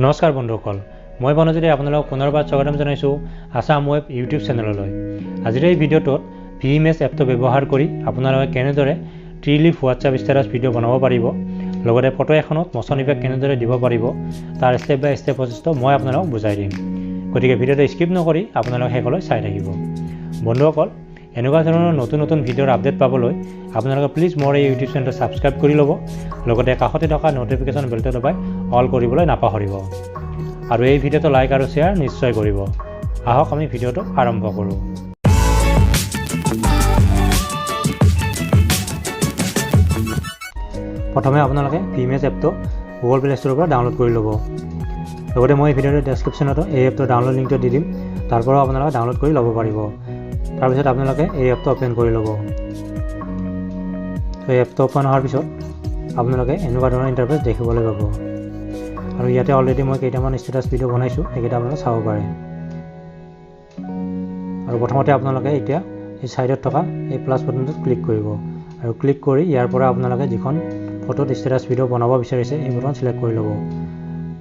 নমস্কাৰ বন্ধুসকল, মই বনজ্যোতি আপোনালোকক পুনৰবাৰ স্বাগতম জনাইছোঁ আছাম ৱেব ইউটিউব চেনেললৈ। আজিৰ এই ভিডিঅ'টোত ভিএমএছ এপটো ব্যৱহাৰ কৰি আপোনালোকে কেনেদৰে ট্ৰিলিফ হোৱাটছআপ ষ্টেটাছ ভিডিঅ' বনাব পাৰিব, লগতে ফটো এখনত মোচন ইফেক্ট কেনেদৰে দিব পাৰিব তাৰ ষ্টেপ বাই ষ্টেপ প্ৰচেছটো মই আপোনালোকক বুজাই দিম। গতিকে ভিডিঅ'টো স্কিপ নকৰি আপোনালোকে শেষলৈ চাই থাকিব। বন্ধুসকল, এনেকুৱা ধৰণৰ নতুন নতুন ভিডিঅ'ৰ আপডেট পাবলৈ আপোনালোকে প্লিজ মোৰ এই ইউটিউব চেনেলটো ছাবস্ক্ৰাইব কৰি ল'ব, লগতে কাষতে থকা ন'টিফিকেশ্যন বেলটো দবাই অল কৰিবলৈ নাপাহৰিব। আৰু এই ভিডিঅ'টো লাইক আৰু শ্বেয়াৰ নিশ্চয় কৰিব। আহক আমি ভিডিঅ'টো আৰম্ভ কৰোঁ। প্ৰথমে আপোনালোকে ভিএমএছ এপটো গুগল প্লে ষ্ট'ৰৰ পৰা ডাউনলোড কৰি ল'ব। লগতে মই এই ভিডিঅ'টোৰ ডেছক্ৰিপশ্যনতো এই এপটোৰ ডাউনলোড লিংকটো দি দিম, তাৰ পৰাও আপোনালোকে ডাউনলোড কৰি ল'ব পাৰিব। তাৰপিছত আপোনালোকে এই এপটো অ'পেন কৰি ল'ব। এই এপটো অ'পেন হোৱাৰ পিছত আপোনালোকে এনেকুৱা ধৰণৰ ইণ্টাৰফেচ দেখিবলৈ পাব। আৰু ইয়াতে অলৰেডি মই কেইটামান ষ্টেটাছ ভিডিঅ' বনাইছোঁ, সেইকেইটা আপোনালোকে চাব পাৰে। আৰু প্ৰথমতে আপোনালোকে এতিয়া এই ছাইডত থকা এই প্লাছ বাটনটোত ক্লিক কৰিব, আৰু ক্লিক কৰি ইয়াৰ পৰা আপোনালোকে যিখন ফটোত ষ্টেটাছ ভিডিঅ' বনাব বিচাৰিছে এই ফটোখন চিলেক্ট কৰি ল'ব।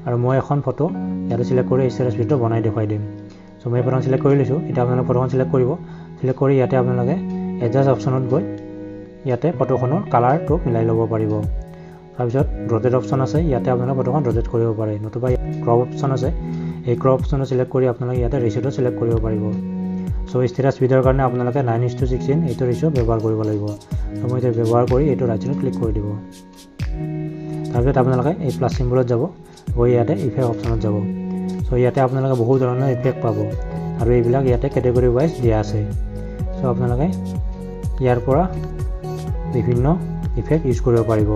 আৰু মই এখন ফটো ইয়াতে চিলেক্ট কৰি ষ্টেটাছ ভিডিঅ' বনাই দেখুৱাই দিম। চ' মই এই ফটোখন চিলেক্ট কৰি লৈছোঁ। এতিয়া আপোনালোকে ফটোখন চিলেক্ট কৰিব। চিলেক্ট কৰি ইয়াতে আপোনালোকে এডজাষ্ট অপশ্যনত গৈ ইয়াতে ফটোখনৰ কালাৰটো মিলাই ল'ব পাৰিব। তাৰপিছত ৰটেট অপশ্যন আছে, ইয়াতে আপোনালোকে ফটোখন ৰটেট কৰিব পাৰে। নতুবা ক্ৰপ অপশ্যন আছে, এই ক্ৰপ অপশ্যনটো চিলেক্ট কৰি আপোনালোকে ইয়াতে ৰেচিঅ'টো চিলেক্ট কৰিব পাৰিব। চ' ষ্টেটাছ ভিডিঅ'ৰ কাৰণে আপোনালোকে 9:16 এইটো ৰেচিঅ' ব্যৱহাৰ কৰিব লাগিব। চ' মই এতিয়া ব্যৱহাৰ কৰি এইটো ৰাইট চাইডত ক্লিক কৰি দিব। তাৰপিছত আপোনালোকে এই প্লাছ চিম্বলত যাব, গৈ ইয়াতে ইফেক্ট অপশ্যনত যাব। চ' ইয়াতে আপোনালোকে বহু ধৰণৰ ইফেক্ট পাব, আৰু এইবিলাক ইয়াতে কেটেগৰী ৱাইজ দিয়া আছে। চ' আপোনালোকে ইয়াৰ পৰা বিভিন্ন ইফেক্ট ইউজ কৰিব পাৰিব।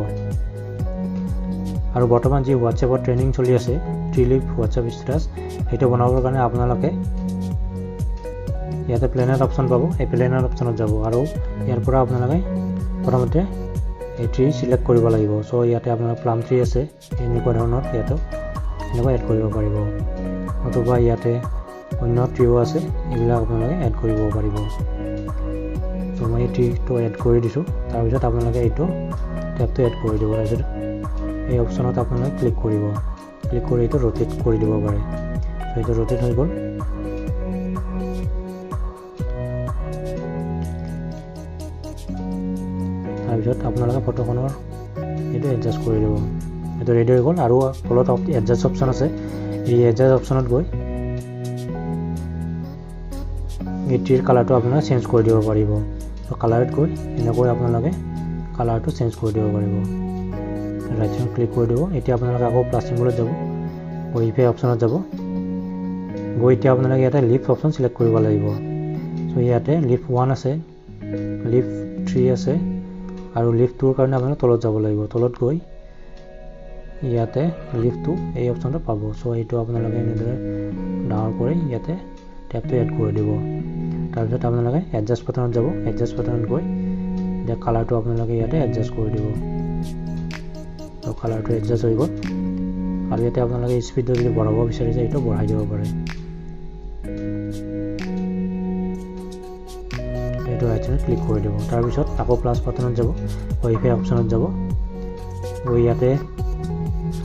আৰু বৰ্তমান যি হোৱাটছএপৰ ট্ৰেইনিং চলি আছে ট্ৰিলিফ হোৱাটছএপ ষ্টেটাছ, সেইটো বনাবৰ কাৰণে আপোনালোকে ইয়াতে প্লেনেট অপশ্যন পাব। এই প্লেনেট অপশ্যনত যাব, আৰু ইয়াৰ পৰা আপোনালোকে প্ৰথমতে এই ট্ৰি চিলেক্ট কৰিব লাগিব। চ' ইয়াতে আপোনাৰ প্লাম ট্ৰি আছে, এনেকুৱা ধৰণৰ ইয়াতো এনেকুৱা এড কৰিব পাৰিব। নতুবা ইয়াতে অন্য ট্ৰিও আছে, এইবিলাক আপোনালোকে এড কৰিব পাৰিব। চ' মই এই ট্ৰিটো এড কৰি দিছোঁ। তাৰপিছত আপোনালোকে এইটো টেপটো এড কৰি দিব। তাৰপিছত এই অপশ্যনত আপোনালোকে ক্লিক কৰিব, ক্লিক কৰি এইটো ৰোটেট কৰি দিব পাৰে। চ' এইটো ৰোটেট হৈ গ'ল। তাৰপিছত আপোনালোকে ফটোখনৰ এইটো এডজাষ্ট কৰি দিব। এইটো ৰেডি হৈ গ'ল। আৰু তলত এডজাষ্ট অপশ্যন আছে, এই এডজাষ্ট অপশ্যনত গৈ এই ট্ৰিৰ কালাৰটো আপোনালোকে চেঞ্জ কৰি দিব পাৰিব। চ' কালাৰত গৈ এনেকৈ আপোনালোকে কালাৰটো চেঞ্জ কৰি দিব পাৰিব। ৰাইট চাইডত ক্লিক কৰি দিব। এতিয়া আপোনালোকে আকৌ প্লাছ চিম্বলত যাব, গৈ ইফেক্ট অপশ্যনত যাব, গৈ এতিয়া আপোনালোকে ইয়াতে লিফ অপশ্যন চিলেক্ট কৰিব লাগিব। চ' ইয়াতে লিফ 1 আছে, লিফ 3 আছে, আৰু লিফ 2ৰ কাৰণে আপোনালোকে তলত যাব লাগিব। তলত গৈ ইয়াতে লিফ 2 এই অপশ্যনটো পাব। চ' এইটো আপোনালোকে এনেদৰে ডাঙৰ কৰি ইয়াতে টেপটো এড কৰি দিব। তাৰপিছত আপোনালোকে এডজাষ্ট বাটনত যাব, এডজাষ্ট বাটনত গৈ এতিয়া কালাৰটো আপোনালোকে ইয়াতে এডজাষ্ট কৰি দিব। ত' কালাৰটো এডজাষ্ট হৈ গ'ল। আৰু ইয়াতে আপোনালোকে স্পীডটো যদি বঢ়াব বিচাৰিছে এইটো বঢ়াই দিব পাৰে। এইটো ৰাইট চাইডত ক্লিক কৰি দিব। তাৰপিছত আকৌ প্লাছ বাটনত যাব, গৈ ইফেক্ট অপশ্যনত যাব, গৈ ইয়াতে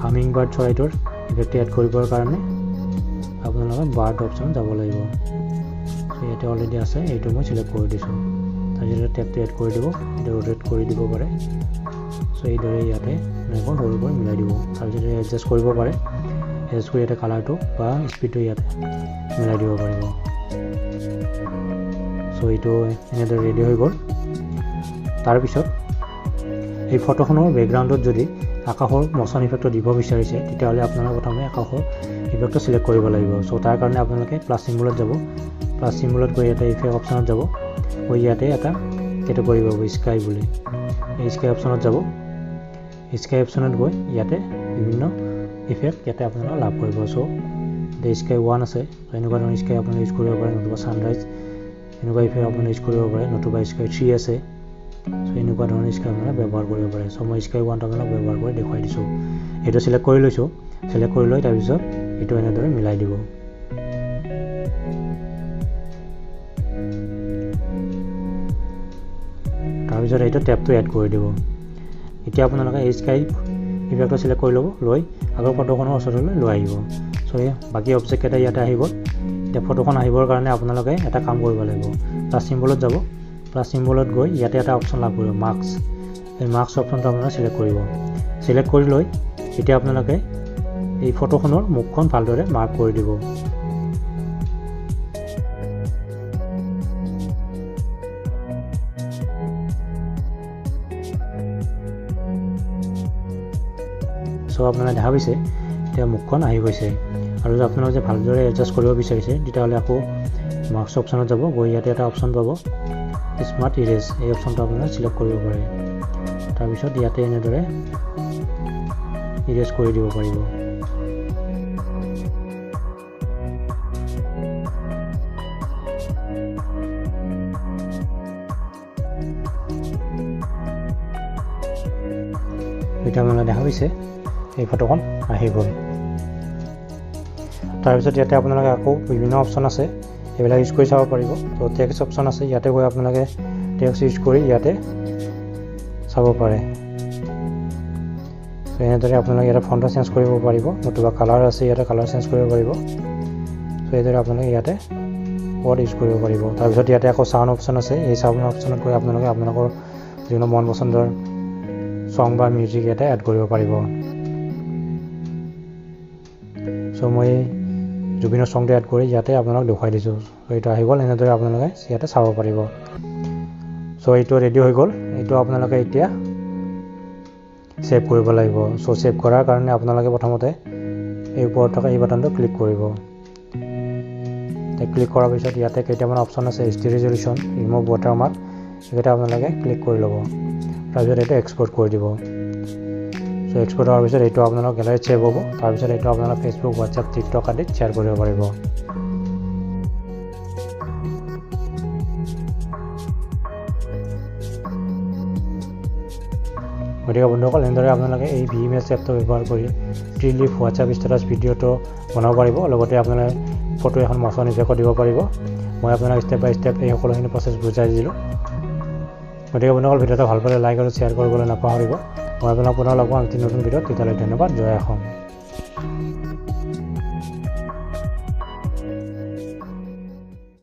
হামিং বাৰ্ড চৰাইটোৰ ইফেক্টটো এড কৰিবৰ কাৰণে আপোনালোকে বাৰ্ড অপশ্যনত যাব লাগিব। চ' ইয়াতে অলৰেডি আছে, এইটো মই চিলেক্ট কৰি দিছোঁ। তাৰপিছত টেপটো এড কৰি দিব, এইটো ৰোটেট কৰি দিব পাৰে। চ' এইদৰে ইয়াতে এনেকৈ সৰু কৰি মিলাই দিব। তাৰপিছত এডজাষ্ট কৰিব পাৰে, এডজাষ্ট কৰি ইয়াতে কালাৰটো বা স্পীডটো ইয়াতে মিলাই দিব পাৰিব। চ' এইটো এনেদৰে ৰেডি হৈ গ'ল। তাৰপিছত এই ফটোখনৰ বেকগ্ৰাউণ্ডত যদি আকাশৰ মোচন ইফেক্টটো দিব বিচাৰিছে, তেতিয়াহ'লে আপোনালোকে প্ৰথমে আকাশৰ ইফেক্টটো চিলেক্ট কৰিব লাগিব। চ' তাৰ কাৰণে আপোনালোকে প্লাছ চিম্বলত যাব, প্লাছ চিম্বলত গৈ ইয়াতে ইফেক্ট অপশ্যনত যাব, গৈ ইয়াতে এটা কেটেগৰী পাব স্কাই বুলি। এই স্কাই অপশ্যনত যাব, স্কাই অপশ্যনত গৈ ইয়াতে বিভিন্ন ইফেক্ট ইয়াতে আপোনালোকে লাভ কৰিব। চ' এতিয়া স্কাই 1 আছে, এনেকুৱা ধৰণৰ স্কাই আপোনালোকে ইউজ কৰিব পাৰে। নতুবা ছানৰাইজ এনেকুৱা ইফেক্ট আপোনালোকে ইউজ কৰিব পাৰে। নতুবা স্কাই 3 আছে, চ' এনেকুৱা ধৰণৰ স্কাই আপোনালোকে ব্যৱহাৰ কৰিব পাৰে। চ' মই স্কাই 1টো আপোনালোকে ব্যৱহাৰ কৰি দেখুৱাই দিছোঁ। এইটো চিলেক্ট কৰি লৈছোঁ, চিলেক্ট কৰি লৈ তাৰপিছত এইটো এনেদৰে মিলাই দিব। তাৰপিছত এইটো টেপটো এড কৰি দিব। এতিয়া আপোনালোকে এই স্কাই ইফেক্টটো সিলেক্ট কৰি ল'ব লৈ আগৰ ফটোখনৰ ওচৰলৈ লৈ আহিব সো বাকি অবজেক্ট এটা ইয়াতে আহি গ'ল এতিয়া ফটোখন আহিবৰ কাৰণে আপোনালোকে এটা কাম কৰিব লাগিব প্লাস সিম্বলত যাব প্লাস সিম্বলত গৈ ইয়াতে এটা অপচন লাভ কৰিব মাৰ্কস এই মাৰ্কস অপচনটো আপোনালোকে সিলেক্ট কৰিব সিলেক্ট কৰি লৈ এতিয়া আপোনালোকে এই ফটোখনৰ মুখখন ভালদৰে মাৰ্ক কৰি দিব সো আপোনালোকে দেখা পাইছে এতিয়া মুখখন আহি গৈছে আৰু যদি আপোনালোকে ভালদৰে এডজাস্ট কৰিব বিচাৰিছে তেতিয়াহ'লে আকৌ মাৰ্কস অপচনত যাব গৈ ইয়াতে এটা অপচন পাব স্মাৰ্ট ইৰেজ এই অপচনটো আপোনালোকে সিলেক্ট কৰিব পাৰে তাৰপিছত ইয়াতে এনেদৰে ইৰেজ কৰি দিব পাৰিব এটা আপোনালোকে দেখা পাইছে এই ফটোখন আহি গ'ল তাৰপিছত ইয়াতে আপোনালোকে আকৌ বিভিন্ন অপচন আছে এইবিলাক ইউজ কৰি চাব পাৰিব তো টেক্সট অপচন আছে ইয়াতে গৈ আপোনালোকে টেক্সট ইউজ কৰি ইয়াতে চাব পাৰে তো এনেদৰে আপোনালোকে ইয়াতে ফন্ট চেঞ্জ কৰিব পাৰিব নতুবা কালাৰ আছে ইয়াতে কালাৰ চেঞ্জ কৰিব পাৰিব তো এইদৰে আপোনালোকে ইয়াতে ৱৰ্ড ইউজ কৰিব পাৰিব তাৰপিছত ইয়াতে আকৌ সাউণ্ড অপচন আছে এই সাউণ্ড অপচনত গৈ আপোনালোকে আপোনালোকৰ যিকোনো মন পছন্দৰ সং বা মিউজিক এটা এড কৰিব পাৰিব সো মই জুবিনৰ সংটো এড কৰি ইয়াতে আপোনালোক দেখাই দিছোঁ সো এইটো আহি গ'ল এনেদৰে আপোনালোকে ইয়াতে চাব পাৰিব সো এইটো ৰেডি হৈ গ'ল এইটো আপোনালোকে এতিয়া সেভ কৰিব লাগিব সো সেভ কৰাৰ কাৰণে আপোনালোকে প্ৰথমতে এই ওপৰত থকা এই বাটনটো ক্লিক কৰিব তে ক্লিক কৰাৰ পিছত ইয়াতে কেইটামান অপচন আছে HD ৰেজল্যুশন ৰিমুভ ৱাটাৰমাৰ্ক এটা আপোনালোকে ক্লিক কৰি ল'ব তাৰপিছত এইটো এক্সপোৰ্ট কৰি দিব সো এক্সপোৰ্ট হোৱাৰ পিছত এইটো আপোনালোকৰ গ্যালাৰীত সেভ হ'ব তাৰপিছত এইটো আপোনালোকে ফেচবুক হোৱাটছআপ টিকটক আদিত শ্বেয়াৰ কৰিব পাৰিব গতিকে বন্ধুসকল এনেদৰে আপোনালোকে এই ভিএমএছ এপটো ব্যৱহাৰ কৰি ট্ৰিলিফ হোৱাটছআপ ষ্টেটাছ ভিডিঅ'টো বনাব পাৰিব লগতে আপোনালোকে ফটো এখন মচন ইফেক্ট দিব পাৰিব মই আপোনাক ষ্টেপ বাই ষ্টেপ এই সকলোখিনি প্ৰচেছ বুজাই দিলোঁ গতিকে বন্ধুসকল ভিডিঅ'টো ভাল পালে লাইক আৰু শ্বেয়াৰ কৰিবলৈ নাপাহৰিব মই আপোনাক পুনৰ লগ পাম নতুন ভিডিঅ'ত তেতিয়ালৈ ধন্যবাদ জয় অসম